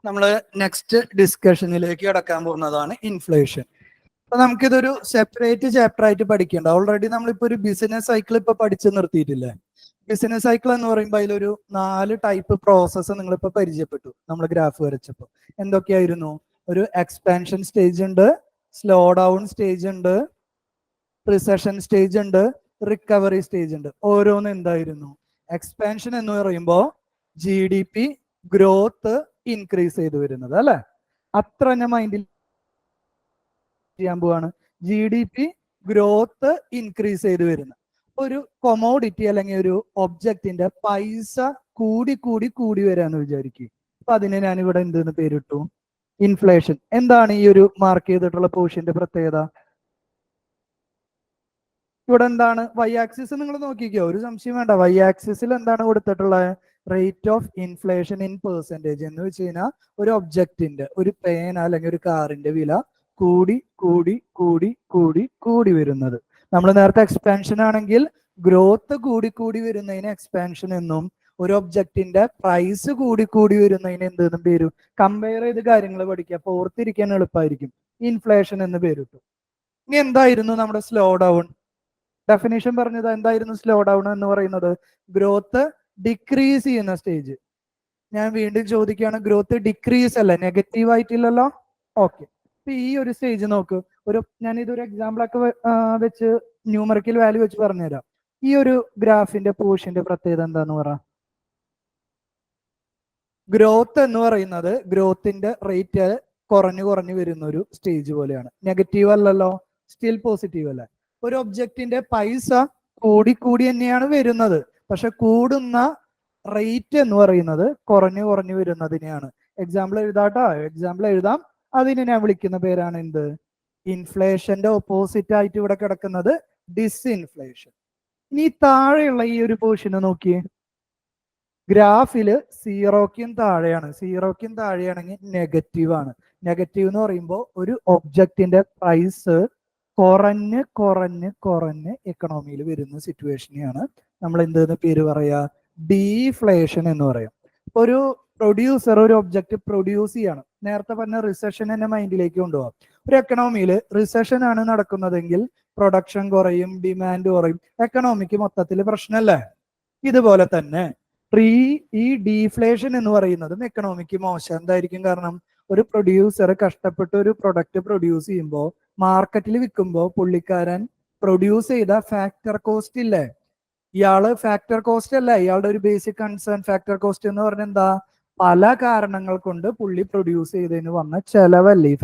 നമ്മൾ നെക്സ്റ്റ് ഡിസ്കഷനിലേക്ക് കടക്കാൻ പോകുന്നതാണ് ഇൻഫ്ലേഷൻ. അപ്പൊ നമുക്കിതൊരു സെപ്പറേറ്റ് ചാപ്റ്റർ ആയിട്ട് പഠിക്കേണ്ട. ഓൾറെഡി നമ്മളിപ്പോ ഒരു ബിസിനസ് സൈക്കിൾ ഇപ്പൊ പഠിച്ചു നിർത്തിയിട്ടില്ലേ? ബിസിനസ് സൈക്കിൾ എന്ന് പറയുമ്പോൾ അതിലൊരു 4 ടൈപ്പ് പ്രോസസ്സ് നിങ്ങളിപ്പോ പരിചയപ്പെട്ടു നമ്മൾ ഗ്രാഫ് വരച്ചപ്പോൾ. എന്തൊക്കെയായിരുന്നു? ഒരു എക്സ്പാൻഷൻ സ്റ്റേജ് ഉണ്ട്, സ്ലോ ഡൗൺ സ്റ്റേജ് ഉണ്ട്, റിസഷൻ സ്റ്റേജ് ഉണ്ട്, റിക്കവറി സ്റ്റേജ് ഉണ്ട്. ഓരോന്ന് എന്തായിരുന്നു? എക്സ്പാൻഷൻ എന്ന് പറയുമ്പോൾ GDP ഗ്രോത്ത് ഇൻക്രീസ് ചെയ്ത് വരുന്നത് അല്ലെ? അത്ര ഞാൻ മൈൻഡിൽ ചെയ്യാൻ പോവാണ്. GDP ഗ്രോത്ത് ഇൻക്രീസ് ചെയ്ത് വരുന്നത്. ഒരു കൊമോഡിറ്റി അല്ലെങ്കിൽ ഒരു ഒബ്ജക്റ്റിന്റെ പൈസ കൂടി കൂടി കൂടി വരാന്ന് വിചാരിക്കും. അപ്പൊ അതിനെ ഞാൻ ഇവിടെ എന്തെന്ന് പേരിട്ടു? ഇൻഫ്ലേഷൻ. എന്താണ് ഈ ഒരു മാർക്ക് ചെയ്തിട്ടുള്ള പോർഷന്റെ പ്രത്യേകത? ഇവിടെ എന്താണ് y ആക്സിസ്? നിങ്ങൾ നോക്കിക്കോ, ഒരു സംശയം വേണ്ട. y ആക്സിസിൽ എന്താണ് കൊടുത്തിട്ടുള്ളത്? Rate of inflation in percentage. എന്ന് വെച്ച് കഴിഞ്ഞാൽ ഒരു ഒബ്ജക്റ്റിന്റെ, ഒരു പേന അല്ലെങ്കിൽ ഒരു കാറിന്റെ വില കൂടി കൂടി കൂടി കൂടി കൂടി വരുന്നത്. നമ്മൾ നേരത്തെ എക്സ്പാൻഷൻ ആണെങ്കിൽ ഗ്രോത്ത് കൂടി കൂടി വരുന്നതിന് എക്സ്പാൻഷൻ എന്നും, ഒരു ഒബ്ജക്റ്റിന്റെ പ്രൈസ് കൂടി കൂടി വരുന്നതിന് എന്തെന്നും പേരും. കമ്പയർ ചെയ്ത് കാര്യങ്ങൾ പഠിക്കുക, അപ്പൊ ഓർത്തിരിക്കാൻ എളുപ്പമായിരിക്കും. ഇൻഫ്ലേഷൻ എന്ന് പേരിട്ടു. ഇനി എന്തായിരുന്നു നമ്മുടെ സ്ലോ ഡൗൺ? ഡെഫിനേഷൻ പറഞ്ഞത് എന്തായിരുന്നു? സ്ലോ ഡൗൺ എന്ന് പറയുന്നത് ഗ്രോത്ത് ഡിക്രീസ് ചെയ്യുന്ന സ്റ്റേജ്. ഞാൻ വീണ്ടും ചോദിക്കുകയാണ്, ഗ്രോത്ത് ഡിക്രീസ് അല്ല, നെഗറ്റീവ് ആയിട്ടില്ലല്ലോ? ഓക്കെ. ഈ ഒരു സ്റ്റേജ് നോക്ക്. ഞാൻ ഇതൊരു എക്സാമ്പിൾ ഒക്കെ വെച്ച് ന്യൂമറിക്കൽ വാല്യൂ വെച്ച് പറഞ്ഞുതരാം. ഈ ഒരു ഗ്രാഫിന്റെ പോർഷന്റെ പ്രത്യേകത എന്താന്ന് പറ? ഗ്രോത്ത് എന്ന് പറയുന്നത് ഗ്രോത്തിന്റെ റേറ്റ് കുറഞ്ഞു കുറഞ്ഞു വരുന്ന ഒരു സ്റ്റേജ് പോലെയാണ്. നെഗറ്റീവ് അല്ലല്ലോ, സ്റ്റിൽ പോസിറ്റീവ് അല്ലേ? ഒരു ഒബ്ജക്റ്റിന്റെ പൈസ കൂടി കൂടി തന്നെയാണ് വരുന്നത്, പക്ഷെ കൂടുന്ന റേറ്റ് എന്ന് പറയുന്നത് കുറഞ്ഞു കുറഞ്ഞു വരുന്നതിനെയാണ്. എക്സാമ്പിൾ എഴുതാട്ടോ, എക്സാമ്പിൾ എഴുതാം. അതിനെ ഞാൻ വിളിക്കുന്ന പേരാണ് എന്ത്? ഇൻഫ്ലേഷന്റെ ഓപ്പോസിറ്റ് ആയിട്ട് ഇവിടെ കിടക്കുന്നത് ഡിസ്ഇൻഫ്ലേഷൻ. ഇനി താഴെയുള്ള ഈ ഒരു പോർഷനെ നോക്കിയേ. ഗ്രാഫില് സീറോക്കും താഴെയാണ്. സീറോക്കും താഴെയാണെങ്കിൽ നെഗറ്റീവ് ആണ്. നെഗറ്റീവ് എന്ന് പറയുമ്പോൾ ഒരു ഒബ്ജക്റ്റിന്റെ പ്രൈസ് കുറഞ്ഞ് കുറഞ്ഞ് കുറഞ്ഞ് എക്കണോമിയിൽ വരുന്ന സിറ്റുവേഷനെയാണ് നമ്മൾ എന്തെന്ന് പേര് പറയാ? ഡീഫ്ലേഷൻ എന്ന് പറയാം. ഒരു പ്രൊഡ്യൂസർ ഒരു ഒബ്ജക്റ്റ് പ്രൊഡ്യൂസ് ചെയ്യണം. നേരത്തെ പറഞ്ഞ റിസഷൻ എന്നെ മൈൻഡിലേക്ക് കൊണ്ടുപോകാം. ഒരു എക്കണോമിയിൽ റിസഷൻ ആണ് നടക്കുന്നതെങ്കിൽ പ്രൊഡക്ഷൻ കുറയും, ഡിമാൻഡ് കുറയും, എക്കണോമിക്ക് മൊത്തത്തിൽ പ്രശ്നമല്ലേ? ഇതുപോലെ തന്നെ ഈ ഡീഫ്ലേഷൻ എന്ന് പറയുന്നതും എക്കണോമിക്ക് മോശം. എന്തായിരിക്കും കാരണം? ഒരു പ്രൊഡ്യൂസർ കഷ്ടപ്പെട്ട് ഒരു പ്രൊഡക്റ്റ് പ്രൊഡ്യൂസ് ചെയ്യുമ്പോൾ മാർക്കറ്റിൽ വിൽക്കുമ്പോൾ പുള്ളിക്കാരൻ പ്രൊഡ്യൂസ് ചെയ്ത ഫാക്ടർ കോസ്റ്റ് ഇല്ലേ, ഇയാള് ഫാക്ടർ കോസ്റ്റ് അല്ല, ഇയാളുടെ ഒരു ബേസിക് കൺസേൺ. ഫാക്ടർ കോസ്റ്റ് എന്ന് പറഞ്ഞാൽ എന്താ? പല കാരണങ്ങൾ കൊണ്ട് പുള്ളി പ്രൊഡ്യൂസ് ചെയ്തതിന് വന്ന ചെലവല്ലേ ഈ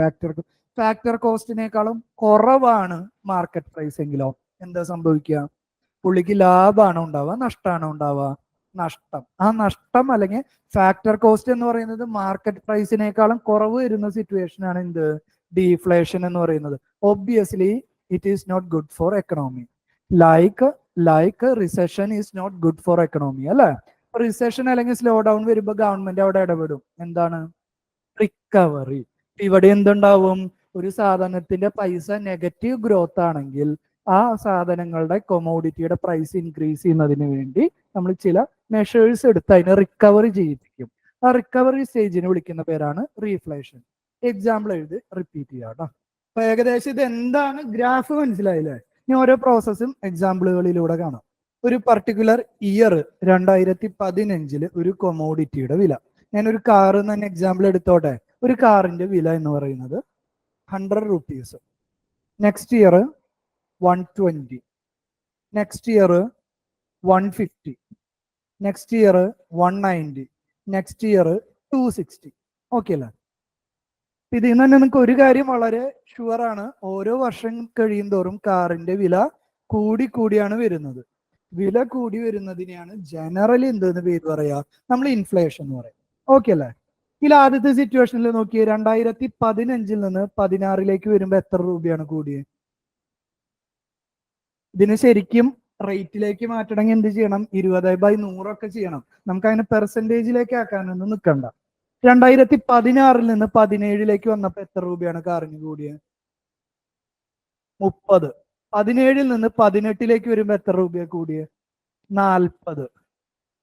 ഫാക്ടർ കോസ്റ്റിനേക്കാളും കുറവാണ് മാർക്കറ്റ് പ്രൈസ് എങ്കിലോ എന്താ സംഭവിക്കുക? പുള്ളിക്ക് ലാഭമാണോ ഉണ്ടാവുക, നഷ്ടമാണോ ഉണ്ടാവുക? നഷ്ടം. ആ നഷ്ടം അല്ലെങ്കിൽ ഫാക്ടർ കോസ്റ്റ് എന്ന് പറയുന്നത് മാർക്കറ്റ് പ്രൈസിനേക്കാളും കുറവ് വരുന്ന സിറ്റുവേഷൻ ആണ് എന്ത്? ഡീഫ്ലേഷൻ എന്ന് പറയുന്നത്. Obviously it is not good for economy. Like recession is not good for economy അല്ലെ? റിസഷൻ അല്ലെങ്കിൽ സ്ലോ ഡൗൺ വരുമ്പോൾ ഗവൺമെന്റ് അവിടെ ഇടപെടും. എന്താണ്? റിക്കവറി. ഇവിടെ എന്തുണ്ടാവും? ഒരു സാധനത്തിന്റെ പൈസ നെഗറ്റീവ് ഗ്രോത്ത് ആണെങ്കിൽ ആ സാധനങ്ങളുടെ കൊമോഡിറ്റിയുടെ പ്രൈസ് ഇൻക്രീസ് ചെയ്യുന്നതിന് വേണ്ടി നമ്മൾ ചില മെഷേഴ്സ് എടുത്ത് അതിനെ റിക്കവറി ചെയ്യിപ്പിക്കും. ആ റിക്കവറി സ്റ്റേജിനെ വിളിക്കുന്ന പേരാണ് റീഫ്ലേഷൻ. എക്സാമ്പിൾ എഴുതി റിപ്പീറ്റ് ചെയ്യാം കേട്ടോ. അപ്പൊ ഏകദേശം ഇത് എന്താണ് ഗ്രാഫ് മനസ്സിലായില്ലേ? ഇനി ഓരോ പ്രോസസ്സും എക്സാമ്പിളുകളിലൂടെ കാണാം. ഒരു പർട്ടിക്കുലർ ഇയർ 2015 ഒരു കൊമോഡിറ്റിയുടെ വില, ഞാനൊരു കാറ് തന്നെ എക്സാമ്പിൾ എടുത്തോട്ടെ. ഒരു കാറിന്റെ വില എന്ന് പറയുന്നത് 100 rupees. Next year 120, next year 150, next year 190, next year 260. Okay അല്ലേ? ഇതിൽ നിന്ന് തന്നെ നിങ്ങൾക്ക് ഒരു കാര്യം വളരെ ഷുവർ ആണ്, ഓരോ വർഷം കഴിയും തോറും കാറിന്റെ വില കൂടി കൂടിയാണ് വരുന്നത്. വില കൂടി വരുന്നതിനെയാണ് ജനറലി എന്തെന്ന് പേര് പറയാ? നമ്മൾ ഇൻഫ്ലേഷൻ എന്ന് പറയും. ഓക്കെ അല്ലേ? ഇതിൽ ആദ്യത്തെ സിറ്റുവേഷനിൽ നോക്കിയേ, 2015 നിന്ന് 16 വരുമ്പോ എത്ര രൂപയാണ് കൂടിയത്? ഇതിന് ശരിക്കും റേറ്റിലേക്ക് മാറ്റണമെങ്കിൽ എന്ത് ചെയ്യണം? 20/100 ഒക്കെ ചെയ്യണം. നമുക്ക് അതിന് പെർസെൻറ്റേജിലേക്ക് ആക്കാനൊന്നും നിൽക്കണ്ട. 2016 നിന്ന് 17 വന്നപ്പോ എത്ര രൂപയാണ് കാറിന് കൂടിയത്? 30. 17 നിന്ന് 18 വരുമ്പോ എത്ര രൂപയാണ് കൂടിയത്? 40.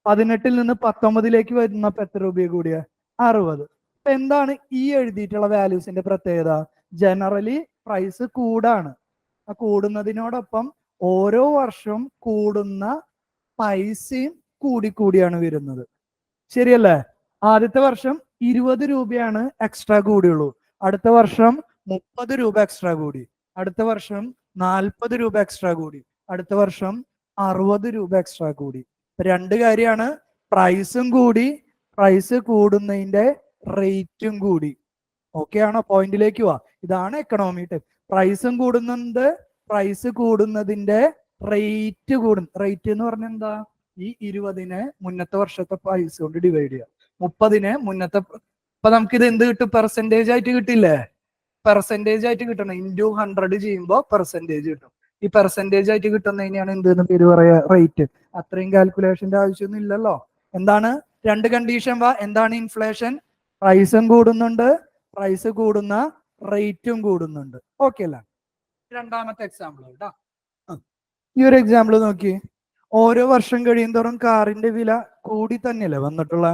18 നിന്ന് 19 വന്നപ്പോ എത്ര രൂപയാണ് കൂടിയത്? 60. എന്താണ് ഈ എഴുതിയിട്ടുള്ള വാല്യൂസിന്റെ പ്രത്യേകത? ജനറലി പ്രൈസ് കൂടാണ്. ആ കൂടുന്നതിനോടൊപ്പം ഓരോ വർഷവും കൂടുന്ന പൈസയും കൂടിക്കൂടിയാണ് വരുന്നത്. ശരിയല്ലേ? ആദ്യത്തെ വർഷം 20 രൂപയാണ് എക്സ്ട്രാ കൂടിയുള്ളൂ, അടുത്ത വർഷം 30 രൂപ എക്സ്ട്രാ കൂടി, അടുത്ത വർഷം 40 രൂപ എക്സ്ട്രാ കൂടി, അടുത്ത വർഷം 60 രൂപ എക്സ്ട്രാ കൂടി. രണ്ട് കാര്യമാണ്, പ്രൈസും കൂടി, പ്രൈസ് കൂടുന്നതിന്റെ റേറ്റും കൂടി. ഓക്കെ ആണോ? പോയിന്റിലേക്ക് വാ. ഇതാണ് എക്കണോമി ടൈപ്പ്. പ്രൈസും കൂടുന്നുണ്ട്, പ്രൈസ് കൂടുന്നതിന്റെ റേറ്റ് കൂടും. റേറ്റ് എന്ന് പറഞ്ഞാൽ എന്താ? ഈ 20-നെ മുന്നത്തെ വർഷത്തെ പ്രൈസ് കൊണ്ട് ഡിവൈഡ് ചെയ്യുക, 30-നെ മുന്നത്തെ. അപ്പൊ നമുക്കിത് എന്ത് കിട്ടും? പെർസെന്റേജ് ആയിട്ട് കിട്ടില്ലേ? പെർസെന്റേജ് ആയിട്ട് കിട്ടണം. ഇൻറ്റു 100 ചെയ്യുമ്പോൾ പെർസെന്റേജ് കിട്ടും. ഈ പെർസെന്റേജ് ആയിട്ട് കിട്ടുന്നതിനെയാണ് എന്തെന്ന് പേര് പറയാ? റേറ്റ്. അത്രയും കാൽക്കുലേഷന്റെ ആവശ്യമൊന്നും ഇല്ലല്ലോ. എന്താണ്? രണ്ട് കണ്ടീഷൻ വാ. എന്താണ് ഇൻഫ്ലേഷൻ? പ്രൈസും കൂടുന്നുണ്ട്, പ്രൈസ് കൂടുന്ന റേറ്റും കൂടുന്നുണ്ട്. ഓക്കെ അല്ല? രണ്ടാമത്തെ എക്സാമ്പിൾ കേട്ടോ. ഈ ഒരു എക്സാമ്പിൾ നോക്കി. ഓരോ വർഷം കഴിയുന്തോറും കാറിന്റെ വില കൂടി തന്നെയല്ലേ വന്നിട്ടുള്ള?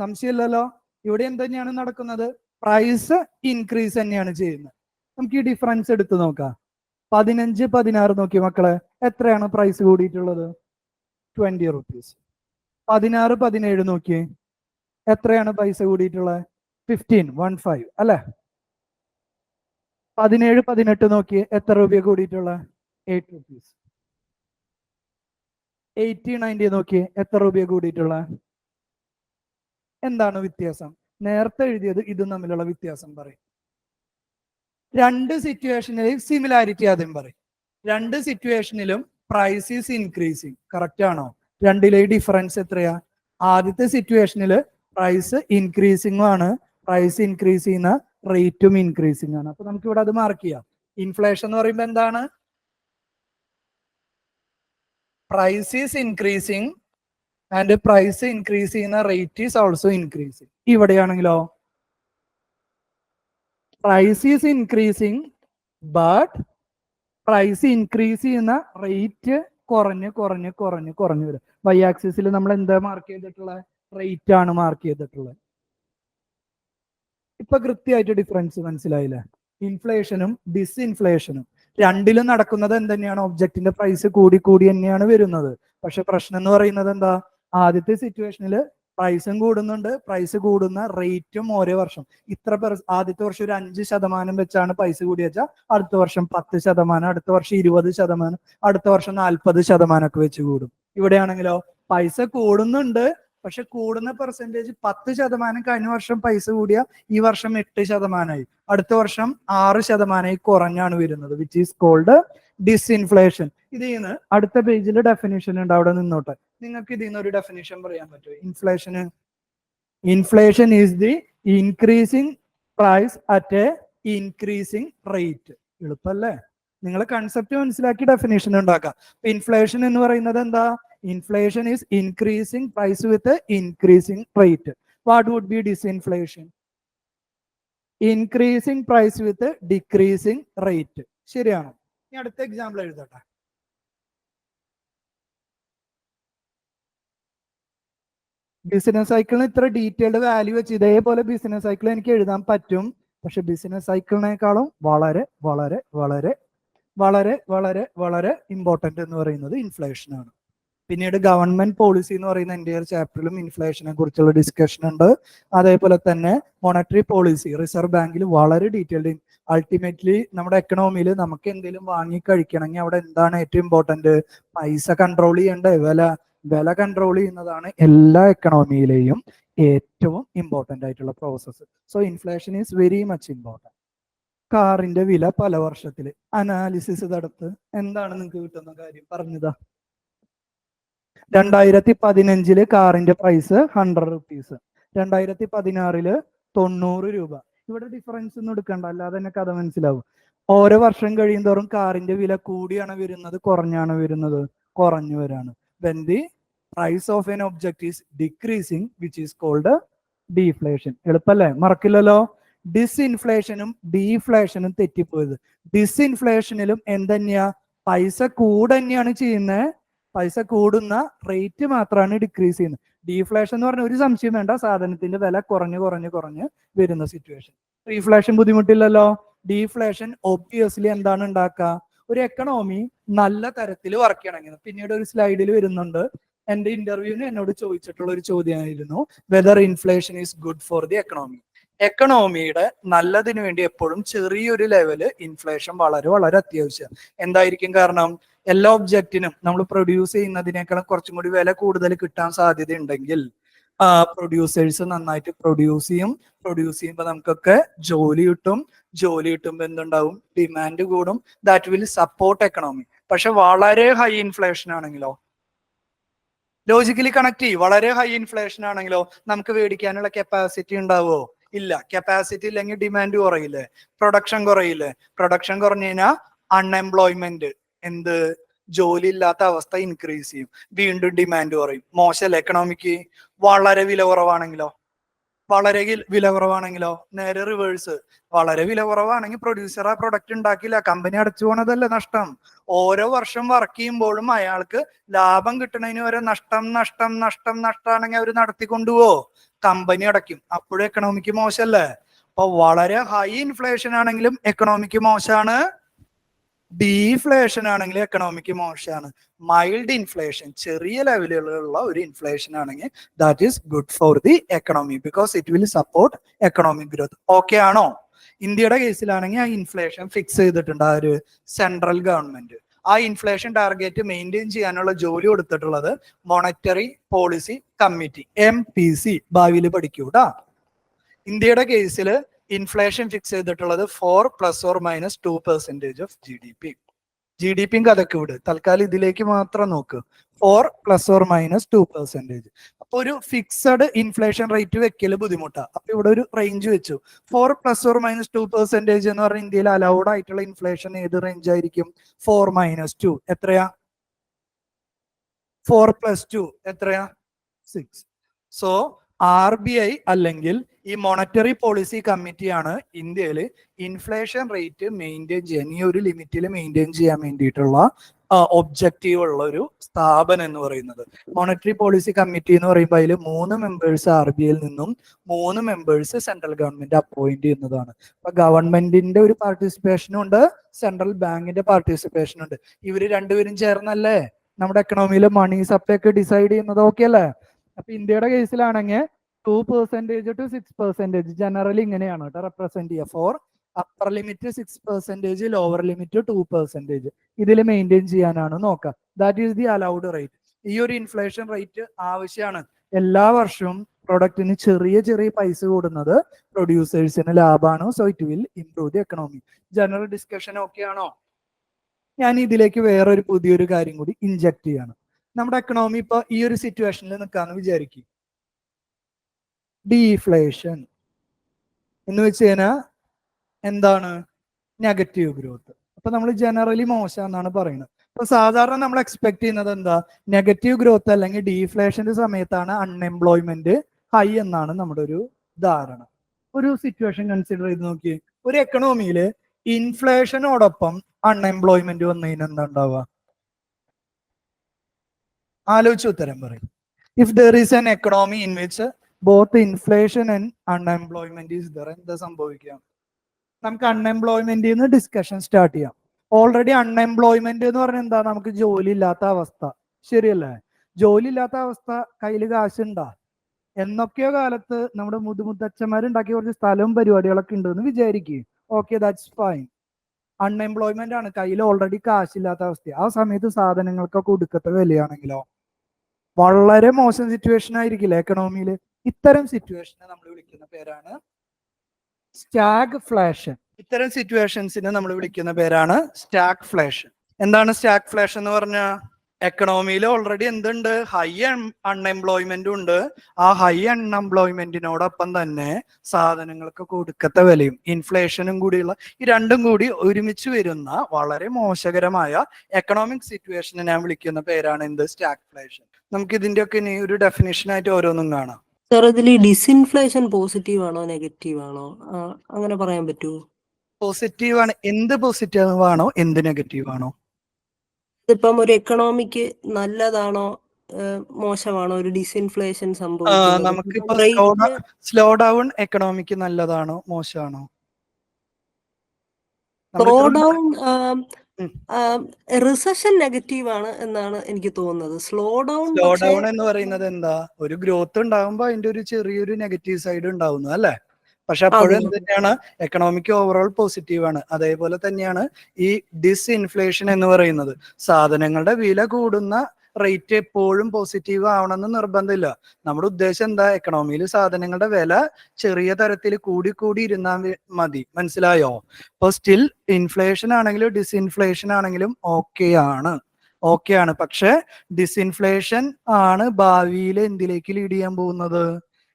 സംശയമില്ലല്ലോ. ഇവിടെ എന്ത് നടക്കുന്നത്? പ്രൈസ് ഇൻക്രീസ് തന്നെയാണ് ചെയ്യുന്നത്. നമുക്ക് ഈ ഡിഫറൻസ് എടുത്ത് നോക്കാം. 15, 16 നോക്കി മക്കളെ, എത്രയാണ് പ്രൈസ് കൂടിയിട്ടുള്ളത്? 20 റുപ്പീസ്. 16, 17 നോക്കി, എത്രയാണ് പൈസ കൂടിയിട്ടുള്ളത്? 15 അല്ലെ? 17, 18 നോക്കി, എത്ര രൂപ കൂടിയിട്ടുള്ളത്? 8 റുപ്പീസ്. 80, 90 നോക്കി, എത്ര രൂപ കൂടിയിട്ടുള്ളത്? എന്താണ് വ്യത്യാസം? നേരത്തെ എഴുതിയത് ഇതും തമ്മിലുള്ള വ്യത്യാസം പറയും. രണ്ട് സിറ്റുവേഷനിലും സിമിലാരിറ്റി ആദ്യം പറയും. രണ്ട് സിറ്റുവേഷനിലും പ്രൈസ് ഈസ് ഇൻക്രീസിങ്. കറക്റ്റ് ആണോ? രണ്ടിലെ ഡിഫറൻസ് എത്രയാ? ആദ്യത്തെ സിറ്റുവേഷനിൽ പ്രൈസ് ഇൻക്രീസിംഗും ആണ്, പ്രൈസ് ഇൻക്രീസ് ചെയ്യുന്ന റേറ്റും ഇൻക്രീസിംഗ് ആണ്. അപ്പൊ നമുക്ക് ഇവിടെ അത് മാർക്ക് ചെയ്യാം. ഇൻഫ്ലേഷൻ എന്ന് പറയുമ്പോൾ എന്താണ്? Price is increasing and price increase ചെയ്യുന്ന റേറ്റ് ഈസ് ഓൾസോ ഇൻക്രീസിങ്. ഇവിടെയാണെങ്കിലോ price is increasing but price increase ചെയ്യുന്ന റേറ്റ് കുറഞ്ഞ് കുറഞ്ഞ് കുറഞ്ഞ് കുറഞ്ഞു വരും. വൈ ആക്സിസിൽ നമ്മൾ എന്താ മാർക്ക് ചെയ്തിട്ടുള്ളത്? റേറ്റ് ആണ് മാർക്ക് ചെയ്തിട്ടുള്ളത്. ഇപ്പൊ കൃത്യമായിട്ട് ഡിഫറൻസ് മനസ്സിലായില്ലേ? ഇൻഫ്ലേഷനും ഡിസ്ഇൻഫ്ലേഷനും രണ്ടിലും നടക്കുന്നത് എന്തെന്നെയാണ്? ഒബ്ജക്റ്റിന്റെ പ്രൈസ് കൂടി കൂടി തന്നെയാണ് വരുന്നത്. പക്ഷെ പ്രശ്നം എന്ന് പറയുന്നത് എന്താ? ആദ്യത്തെ സിറ്റുവേഷനിൽ പ്രൈസും കൂടുന്നുണ്ട്, പ്രൈസ് കൂടുന്ന റേറ്റും ഓരോ വർഷം ഇത്ര ആദ്യത്തെ വർഷം ഒരു 5% വെച്ചാണ് പൈസ കൂടി വെച്ചാൽ അടുത്ത വർഷം 10%, അടുത്ത വർഷം 20%, അടുത്ത വർഷം 40% ഒക്കെ വെച്ച് കൂടും. ഇവിടെയാണെങ്കിലോ പൈസ കൂടുന്നുണ്ട്, പക്ഷെ കൂടുന്ന പെർസെന്റേജ് 10% കഴിഞ്ഞ വർഷം പൈസ കൂടിയ ഈ വർഷം 8%, അടുത്ത വർഷം 6% കുറഞ്ഞാണ് വരുന്നത്. Which is called disinflation. ഇതിൽ നിന്ന് അടുത്ത പേജിൽ ഡെഫിനിഷൻ ഉണ്ട്, അവിടെ നിന്നോട്ടെ. നിങ്ങൾക്ക് ഇതിൽ നിന്ന് ഒരു ഡെഫിനിഷൻ പറയാൻ പറ്റുമോ? ഇൻഫ്ലേഷന്. Inflation is the increasing price at a increasing rate. എളുപ്പല്ലേ? നിങ്ങൾ കൺസെപ്റ്റ് മനസ്സിലാക്കി ഡെഫിനിഷൻ ഉണ്ടാക്കാം. ഇൻഫ്ലേഷൻ എന്ന് പറയുന്നത് എന്താ? Inflation is increasing price with a increasing rate. What would be disinflation? Increasing price with a decreasing rate. ശരിയാണോ? ഇനി അടുത്ത എക്സാമ്പിൾ എഴുതട്ടെ. ബിസിനസ് സൈക്കിളിന് ഇത്ര ഡീറ്റെയിൽഡ് വാല്യൂ വെച്ച് ഇതേപോലെ ബിസിനസ് സൈക്കിൾ എനിക്ക് എഴുതാൻ പറ്റും. പക്ഷെ ബിസിനസ് സൈക്കിളിനേക്കാളും വളരെ വളരെ വളരെ വളരെ വളരെ വളരെ ഇമ്പോർട്ടന്റ് എന്ന് പറയുന്നത് ഇൻഫ്ലേഷൻ ആണ്. പിന്നീട് ഗവൺമെന്റ് പോളിസി എന്ന് പറയുന്ന എൻ്റെ ചാപ്റ്ററിലും ഇൻഫ്ലേഷനെ കുറിച്ചുള്ള ഡിസ്കഷൻ ഉണ്ട്. അതേപോലെ തന്നെ മോണിറ്ററി പോളിസി, റിസർവ് ബാങ്കിൽ വളരെ ഡീറ്റെയിൽഡ്. അൾട്ടിമേറ്റ്ലി നമ്മുടെ എക്കണോമിയിൽ നമുക്ക് എന്തെങ്കിലും വാങ്ങി കഴിക്കണമെങ്കിൽ അവിടെ എന്താണ് ഏറ്റവും ഇമ്പോർട്ടന്റ്? പൈസ കൺട്രോൾ ചെയ്യേണ്ടേ? വില കൺട്രോൾ ചെയ്യുന്നതാണ് എല്ലാ എക്കണോമിയിലെയും ഏറ്റവും ഇമ്പോർട്ടന്റ് ആയിട്ടുള്ള process. So inflation is very much important. കാറിന്റെ വില പല വർഷത്തിൽ അനാലിസിസ് നടത്ത് എന്താണ് നിങ്ങൾക്ക് കിട്ടുന്ന കാര്യം പറഞ്ഞതാ. 2015 കാറിന്റെ പ്രൈസ് 100 റുപ്പീസ്, 2016 90 രൂപ. ഇവിടെ ഡിഫറൻസ് ഒന്നും എടുക്കണ്ട, അല്ലാതെ തന്നെ കഥ മനസ്സിലാവും. ഓരോ വർഷം കഴിയുന്തോറും കാറിന്റെ വില കൂടിയാണ് വരുന്നത്, കുറഞ്ഞാണ് വരുന്നത്? കുറഞ്ഞു വരാണ്. When the price of an object is decreasing, which is called deflation. എളുപ്പല്ലേ? മറക്കില്ലല്ലോ. ഡിസ്ഇൻഫ്ലേഷനും ഡീഫ്ലേഷനും തെറ്റിപ്പോയത്. ഡിസ്ഇൻഫ്ലേഷനിലും എന്തെന്നെയാ? പൈസ കൂടെ തന്നെയാണ് ചെയ്യുന്നത്, പൈസ കൂടുന്ന റേറ്റ് മാത്രമാണ് ഡിക്രീസ് ചെയ്യുന്നത്. ഡീഫ്ലേഷൻ എന്ന് പറഞ്ഞ ഒരു സംശയം വേണ്ട, സാധനത്തിന്റെ വില കുറഞ്ഞ് കുറഞ്ഞ് കുറഞ്ഞ് വരുന്ന സിറ്റുവേഷൻ. റീഫ്ലേഷൻ ബുദ്ധിമുട്ടില്ലല്ലോ. ഡീഫ്ലേഷൻ ഒബ്വിയസ്ലി എന്താണ് ഉണ്ടാക്കുക? ഒരു എക്കണോമി നല്ല തരത്തിൽ വർക്ക് ചെയ്യണമെങ്കിൽ, പിന്നീട് ഒരു സ്ലൈഡിൽ വരുന്നുണ്ട്, എന്റെ ഇന്റർവ്യൂവിന് എന്നോട് ചോദിച്ചിട്ടുള്ള ഒരു ചോദ്യമായിരുന്നു whether inflation is good for the economy. എക്കണോമിയുടെ നല്ലതിന് വേണ്ടി എപ്പോഴും ചെറിയൊരു ലെവല് ഇൻഫ്ലേഷൻ വളരെ വളരെ അത്യാവശ്യം. എന്തായിരിക്കും കാരണം? എല്ലാ ഒബ്ജക്റ്റിനും നമ്മൾ പ്രൊഡ്യൂസ് ചെയ്യുന്നതിനേക്കാളും കുറച്ചും കൂടി വില കൂടുതൽ കിട്ടാൻ സാധ്യത ഉണ്ടെങ്കിൽ പ്രൊഡ്യൂസേഴ്സ് നന്നായിട്ട് പ്രൊഡ്യൂസ് ചെയ്യുമ്പോൾ നമുക്കൊക്കെ ജോലി കിട്ടുമ്പോൾ എന്തുണ്ടാവും? ഡിമാൻഡ് കൂടും. That will support economy. പക്ഷെ വളരെ ഹൈ ഇൻഫ്ലേഷൻ ആണെങ്കിലോ, ലോജിക്കലി കണക്ട് ചെയ്യും, വളരെ ഹൈ ഇൻഫ്ലേഷൻ ആണെങ്കിലോ നമുക്ക് മേടിക്കാനുള്ള കപ്പാസിറ്റി ഉണ്ടാവോ? ഇല്ല. കപ്പാസിറ്റി ഇല്ലെങ്കിൽ ഡിമാൻഡ് കുറയില്ലേ, പ്രൊഡക്ഷൻ കുറയില്ലേ? പ്രൊഡക്ഷൻ കുറഞ്ഞു കഴിഞ്ഞാൽ അൺഎംപ്ലോയ്മെന്റ്, എന്ത്, ജോലി ഇല്ലാത്ത അവസ്ഥ ഇൻക്രീസ് ചെയ്യും, വീണ്ടും ഡിമാൻഡ് കുറയും. മോശമല്ലേ എക്കണോമിക്ക്? വളരെ വില കുറവാണെങ്കിലോ, നേരെ റിവേഴ്സ്. വളരെ വില കുറവാണെങ്കിൽ പ്രൊഡ്യൂസർ ആ പ്രൊഡക്റ്റ് ഉണ്ടാക്കില്ല, കമ്പനി അടച്ചു പോണതല്ലേ നഷ്ടം. ഓരോ വർഷം വർക്ക് ചെയ്യുമ്പോഴും അയാൾക്ക് ലാഭം കിട്ടണതിന് വരെ നഷ്ടമാണെങ്കിൽ അവർ നടത്തിക്കൊണ്ടുപോവോ? കമ്പനി അടയ്ക്കും. അപ്പോഴും എക്കണോമിക്ക് മോശമല്ലേ? അപ്പൊ വളരെ ഹൈ ഇൻഫ്ലേഷൻ ആണെങ്കിലും എക്കണോമിക്ക് മോശമാണ്, ഡീഫ്ലേഷൻ ആണെങ്കിൽ എക്കണോമിക്ക് മോശമാണ്. മൈൽഡ് ഇൻഫ്ലേഷൻ, ചെറിയ ലെവലിലുള്ള ഒരു ഇൻഫ്ലേഷൻ ആണെങ്കിൽ that is good for the economy because it will support economic growth. Okay ആണോ? ഇന്ത്യയുടെ കേസിലാണെങ്കിൽ ആ ഇൻഫ്ലേഷൻ ഫിക്സ് ചെയ്തിട്ടുണ്ട് ആ ഒരു സെൻട്രൽ ഗവൺമെന്റ്. ആ ഇൻഫ്ലേഷൻ ടാർഗറ്റ് മെയിൻറ്റെയിൻ ചെയ്യാനുള്ള ജോലി കൊടുത്തിട്ടുള്ളത് മോണിറ്ററി പോളിസി കമ്മിറ്റി, MPC. ഭാവിയിൽ പഠിക്കൂട്ടാ. ഇന്ത്യയുടെ കേസിൽ ഇൻഫ്ലേഷൻ ഫിക്സ് ചെയ്തിട്ടുള്ളത് 4 ± 2% ഓഫ് GDP. GDP കഥക്ക് വിട്, തൽക്കാലം ഇതിലേക്ക് മാത്രം നോക്ക്. 4 ± 2%. അപ്പൊ ഒരു ഫിക്സഡ് ഇൻഫ്ലേഷൻ റേറ്റ് വെക്കല് ബുദ്ധിമുട്ടാ. അപ്പൊ ഇവിടെ ഒരു റേഞ്ച് വെച്ചു. 4 ± 2% എന്ന് പറഞ്ഞാൽ ഇന്ത്യയിൽ അലൗഡ് ആയിട്ടുള്ള ഇൻഫ്ലേഷൻ ഏത് റേഞ്ച് ആയിരിക്കും? 4 - 2 എത്രയാ? 4 + 2 എത്രയാ? 6. സോ RBI അല്ലെങ്കിൽ ഈ മോണിറ്ററി പോളിസി കമ്മിറ്റിയാണ് ഇന്ത്യയിൽ ഇൻഫ്ലേഷൻ റേറ്റ് മെയിൻറ്റെയിൻ ചെയ്യാൻ, ഈ ഒരു ലിമിറ്റിൽ മെയിൻറ്റെയിൻ ചെയ്യാൻ വേണ്ടിയിട്ടുള്ള ഒബ്ജക്റ്റീവ് ഉള്ള ഒരു സ്ഥാപനം എന്ന് പറയുന്നത്. മോണിറ്ററി പോളിസി കമ്മിറ്റി എന്ന് പറയുമ്പോൾ അതിൽ 3 മെമ്പേഴ്സ് RBIയിൽ നിന്നും 3 മെമ്പേഴ്സ് സെൻട്രൽ ഗവൺമെന്റ് അപ്പോയിന്റ് ചെയ്യുന്നതാണ്. അപ്പൊ ഗവൺമെന്റിന്റെ ഒരു പാർട്ടിസിപ്പേഷനും ഉണ്ട്, സെൻട്രൽ ബാങ്കിന്റെ പാർട്ടിസിപ്പേഷനും ഉണ്ട്. ഇവര് രണ്ടുപേരും ചേർന്നല്ലേ നമ്മുടെ എക്കണോമിയിലെ മണി സപ്ലൈ ഒക്കെ ഡിസൈഡ് ചെയ്യുന്നത്. ഓക്കെ അല്ലേ? അപ്പൊ ഇന്ത്യയുടെ കേസിലാണെങ്കിൽ 2% to 6% ജനറലി ഇങ്ങനെയാണ് കേട്ടോ റെപ്രസെന്റ് ചെയ്യുക. For upper limit 6%, lower limit 2%. ഇതിൽ മെയിൻറ്റെയിൻ ചെയ്യാനാണ് നോക്കുക. That is the allowed rate. ഈ ഒരു ഇൻഫ്ലേഷൻ റേറ്റ് ആവശ്യമാണ്. എല്ലാ വർഷവും പ്രൊഡക്റ്റിന് ചെറിയ ചെറിയ പൈസ കൂടുന്നത് പ്രൊഡ്യൂസേഴ്സിന് ലാഭമാണ്. So it will improve the economy. General discussion okay ആണോ? ഞാൻ ഇതിലേക്ക് വേറൊരു പുതിയൊരു കാര്യം കൂടി ഇൻജക്ട് ചെയ്യാണ്. നമ്മുടെ എക്കണോമി ഇപ്പൊ ഈ ഒരു സിറ്റുവേഷനിൽ നിൽക്കാന്ന് വിചാരിക്കും. ഡീഫ്ലേഷൻ എന്ന് വെച്ച് കഴിഞ്ഞാൽ എന്താണ്? Negative growth. അപ്പൊ നമ്മൾ ജനറലി മോശം എന്നാണ് പറയുന്നത്. അപ്പൊ സാധാരണ നമ്മൾ എക്സ്പെക്ട് ചെയ്യുന്നത് എന്താ? നെഗറ്റീവ് ഗ്രോത്ത് അല്ലെങ്കിൽ ഡീഫ്ലേഷന്റെ സമയത്താണ് അൺഎംപ്ലോയ്മെന്റ് ഹൈ എന്നാണ് നമ്മുടെ ഒരു ധാരണ. ഒരു സിറ്റുവേഷൻ കൺസിഡർ ചെയ്ത് നോക്കി, ഒരു എക്കണോമിയില് ഇൻഫ്ലേഷനോടൊപ്പം അൺഎംപ്ലോയ്മെന്റ് വന്നു കഴിഞ്ഞാൽ എന്താ ഉണ്ടാവുക? ആലോചിച്ച് ഉത്തരം പറയും. If there is N economy in which both inflation and unemployment is there, എന്താ സംഭവിക്കുക? നമുക്ക് അൺഎംപ്ലോയ്മെന്റിൽ നിന്ന് ഡിസ്കഷൻ സ്റ്റാർട്ട് ചെയ്യാം. ഓൾറെഡി അൺഎംപ്ലോയ്മെന്റ് എന്ന് പറഞ്ഞാൽ എന്താ? നമുക്ക് ജോലി ഇല്ലാത്ത അവസ്ഥ, ശരിയല്ലേ? ജോലി ഇല്ലാത്ത അവസ്ഥ, കയ്യിൽ കാശുണ്ടാ? എന്നൊക്കെയോ കാലത്ത് നമ്മുടെ മുതുമുത്തച്ഛന്മാരുണ്ടാക്കിയ കുറച്ച് സ്ഥലവും പരിപാടികളൊക്കെ ഉണ്ടെന്ന് വിചാരിക്കും. Okay, that's fine. അൺഎംപ്ലോയ്മെന്റ് ആണ്, കയ്യിൽ ഓൾറെഡി കാശില്ലാത്ത അവസ്ഥ. ആ സമയത്ത് സാധനങ്ങൾക്കൊക്കെ ഒടുക്കത്തെ വിലയാണെങ്കിലോ വളരെ മോശം സിറ്റുവേഷൻ ആയിരിക്കില്ല എക്കണോമിയിൽ. ഇത്തരം സിറ്റുവേഷനെ നമ്മൾ വിളിക്കുന്ന പേരാണ് സ്റ്റാഗ്ഫ്ലേഷൻ. ഇത്തരം സിറ്റുവേഷൻസിനെ നമ്മൾ വിളിക്കുന്ന പേരാണ് സ്റ്റാഗ്ഫ്ലേഷൻ. എന്താണ് സ്റ്റാഗ്ഫ്ലേഷൻ എന്ന് പറഞ്ഞാൽ? എക്കണോമിയിൽ ഓൾറെഡി എന്തുണ്ട്? ഹൈ അൺഎംപ്ലോയ്മെന്റും ഉണ്ട്. ആ ഹൈ അൺഎംപ്ലോയ്മെന്റിനോടൊപ്പം തന്നെ സാധനങ്ങൾക്ക് കൊടുക്കത്തെ വിലയും ഇൻഫ്ലേഷനും കൂടിയുള്ള ഈ രണ്ടും കൂടി ഒരുമിച്ച് വരുന്ന വളരെ മോശകരമായ എക്കണോമിക് സിറ്റുവേഷനെ ഞാൻ വിളിക്കുന്ന പേരാണ് എന്ത്? സ്റ്റാഗ്ഫ്ലേഷൻ. നമുക്ക് ഇതിന്റെ ഒക്കെ ഇനി ഒരു ഡെഫിനിഷൻ ആയിട്ട് ഓരോന്നും കാണാം. സാർ, ഇതിൽ ഡിസ്ഇൻഫ്ലേഷൻ പോസിറ്റീവ് ആണോ നെഗറ്റീവ് ആണോ അങ്ങനെ പറയാൻ പറ്റുമോ? പോസിറ്റീവ് ആണ്. എന്ത് പോസിറ്റീവ് ആണോ എന്ത് നെഗറ്റീവ് ആണോ? ഇതിപ്പം ഒരു എക്കണോമിക്ക് നല്ലതാണോ മോശമാണോ? ഒരു ഡിസിൻഫ്ലേഷൻ സംഭവിക്കുന്നത്? നമുക്കിപ്പോ റേറ്റ് സ്ലോ ഡൗൺ എക്കണോമിക്ക് നല്ലതാണോ മോശമാണോ? നമ്മൾ സ്ലോ ഇത്രയും ഡൗൺ ഉം. റിസഷൻ നെഗറ്റീവ് ആണ് എന്നാണ് എനിക്ക് തോന്നുന്നത്. സ്ലോ ഡൗൺ സ്ലോ പക്ഷേ ഡൗൺ എന്ന് പറയുന്നത് എന്താ? ഒരു ഗ്രോത്ത് ഉണ്ടാകുമ്പോൾ അതിന്റെ ഒരു ചെറിയൊരു നെഗറ്റീവ് സൈഡ് ഉണ്ടാവുന്നു അല്ലെ? പക്ഷെ അപ്പോഴും അതെ എന്ത് തന്നെയാണ്, എക്കണോമിക് ഓവറോൾ പോസിറ്റീവ് ആണ്. അതേപോലെ തന്നെയാണ് ഈ ഡിസ്ഇൻഫ്ലേഷൻ എന്ന് പറയുന്നത്. സാധനങ്ങളുടെ വില കൂടുന്ന റേറ്റ് എപ്പോഴും പോസിറ്റീവ് ആവണമെന്ന് നിർബന്ധമില്ല. നമ്മുടെ ഉദ്ദേശം എന്താ? എക്കണോമിയിൽ സാധനങ്ങളുടെ വില ചെറിയ തരത്തിൽ കൂടി ഇരുന്നാൽ മതി. മനസ്സിലായോ? ഇപ്പൊ സ്റ്റിൽ ഇൻഫ്ലേഷൻ ആണെങ്കിലും ഡിസ്ഇൻഫ്ലേഷൻ ആണെങ്കിലും ഓക്കെ ആണ്. പക്ഷെ ഡിസ്ഇൻഫ്ലേഷൻ ആണ് ഭാവിയിൽ എന്തിലേക്ക് ലീഡ് ചെയ്യാൻ പോകുന്നത്?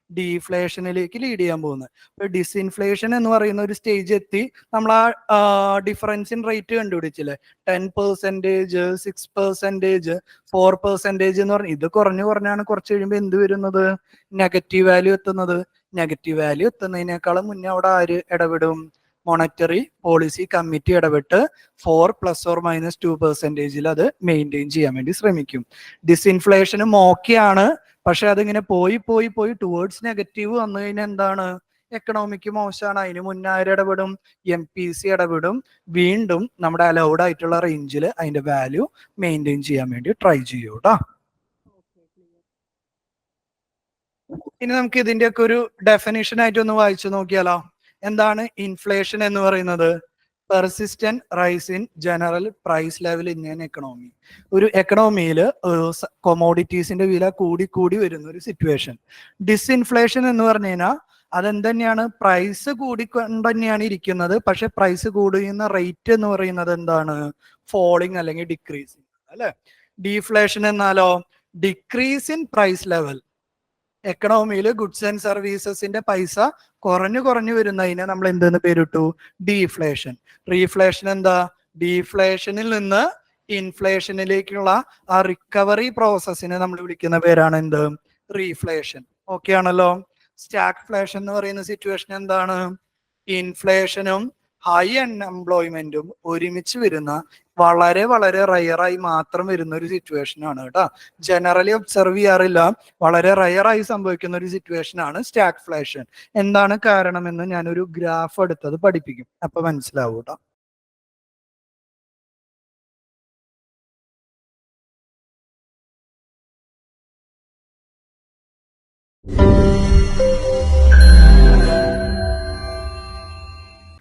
ഡീഫ്ലേഷനിലേക്ക് ലീഡ് ചെയ്യാൻ പോകുന്നത്. ഇപ്പൊ ഡിസ്ഇൻഫ്ലേഷൻ എന്ന് പറയുന്ന ഒരു സ്റ്റേജ് എത്തി, നമ്മൾ ആ ഡിഫറൻസ് ഇൻ റേറ്റ് കണ്ടുപിടിച്ചില്ലേ? 10%, 6%, 4% എന്ന് പറഞ്ഞ ഇത് കുറഞ്ഞാണ് കുറച്ച് കഴിയുമ്പോൾ എന്ത് വരുന്നത്? നെഗറ്റീവ് വാല്യൂ എത്തുന്നത്. നെഗറ്റീവ് വാല്യൂ എത്തുന്നതിനേക്കാളും മുന്നേ അവിടെ ആര് ഇടപെടും? മോണിറ്ററി പോളിസി കമ്മിറ്റി ഇടപെട്ട് 4 ± 2% അത് മെയിൻറ്റെയിൻ ചെയ്യാൻ വേണ്ടി ശ്രമിക്കും. ഡിസ്ഇൻഫ്ലേഷനും ഓക്കെയാണ്, പക്ഷെ അതിങ്ങനെ പോയി ടുവേർഡ്സ് നെഗറ്റീവ് വന്നു കഴിഞ്ഞാൽ എന്താണ്? എക്കണോമിക്ക് മോശമാണ്. അതിന് മുന്നേ ആര് ഇടപെടും? MPC ഇടപെടും. വീണ്ടും നമ്മുടെ അലൗഡ് ആയിട്ടുള്ള റേഞ്ചിൽ അതിന്റെ വാല്യൂ മെയിൻറ്റെയിൻ ചെയ്യാൻ വേണ്ടി ട്രൈ ചെയ്യൂ കേട്ടോ. ഇനി നമുക്ക് ഇതിന്റെയൊക്കെ ഒരു ഡെഫിനിഷൻ ആയിട്ട് ഒന്ന് വായിച്ചു നോക്കിയാലോ. എന്താണ് ഇൻഫ്ലേഷൻ എന്ന് പറയുന്നത്? Persistent rise in general price level in an economy. ഒരു എക്കണോമിയിൽ കൊമോഡിറ്റീസിന്റെ വില കൂടി വരുന്ന ഒരു സിറ്റുവേഷൻ. ഡിസ്ഇൻഫ്ലേഷൻ എന്ന് പറഞ്ഞു കഴിഞ്ഞാൽ അതെന്തന്നെയാണ്? പ്രൈസ് കൂടിക്കൊണ്ട് തന്നെയാണ് ഇരിക്കുന്നത്, പക്ഷെ പ്രൈസ് കൂടുന്ന റേറ്റ് എന്ന് പറയുന്നത് എന്താണ്? ഫോളിങ് അല്ലെങ്കിൽ ഡിക്രീസിങ് അല്ലെ? ഡീഫ്ലേഷൻ എന്നാലോ ഡിക്രീസ് ഇൻ പ്രൈസ് ലെവൽ. എക്കണോമിയിൽ ഗുഡ്സ് ആൻഡ് സർവീസസിന്റെ പൈസ കുറഞ്ഞു വരുന്നതിനെ നമ്മൾ എന്തെന്ന് പേരിട്ടു? ഡീഫ്ലേഷൻ. റീഫ്ലേഷൻ എന്താ? ഡീഫ്ലേഷനിൽ നിന്ന് ഇൻഫ്ലേഷനിലേക്കുള്ള ആ റിക്കവറി പ്രോസസ്സിനെ നമ്മൾ വിളിക്കുന്ന പേരാണ് എന്ത്? റീഫ്ലേഷൻ. ഓക്കെ ആണല്ലോ. സ്റ്റാഗ്ഫ്ലേഷൻ എന്ന് പറയുന്ന സിറ്റുവേഷൻ എന്താണ്? ഇൻഫ്ലേഷനും ഹൈ അൺഎംപ്ലോയ്മെന്റും ഒരുമിച്ച് വരുന്ന വളരെ റയറായി മാത്രം വരുന്ന ഒരു സിറ്റുവേഷൻ ആണ് കേട്ടോ. ജനറലി ഒബ്സർവ് ചെയ്യാറില്ല, വളരെ റയറായി സംഭവിക്കുന്ന ഒരു സിറ്റുവേഷൻ ആണ് സ്റ്റാഗ്ഫ്ലേഷൻ. എന്താണ് കാരണമെന്ന് ഞാനൊരു ഗ്രാഫ് എടുത്തത് പഠിപ്പിക്കും, അപ്പൊ മനസ്സിലാവും കേട്ടോ.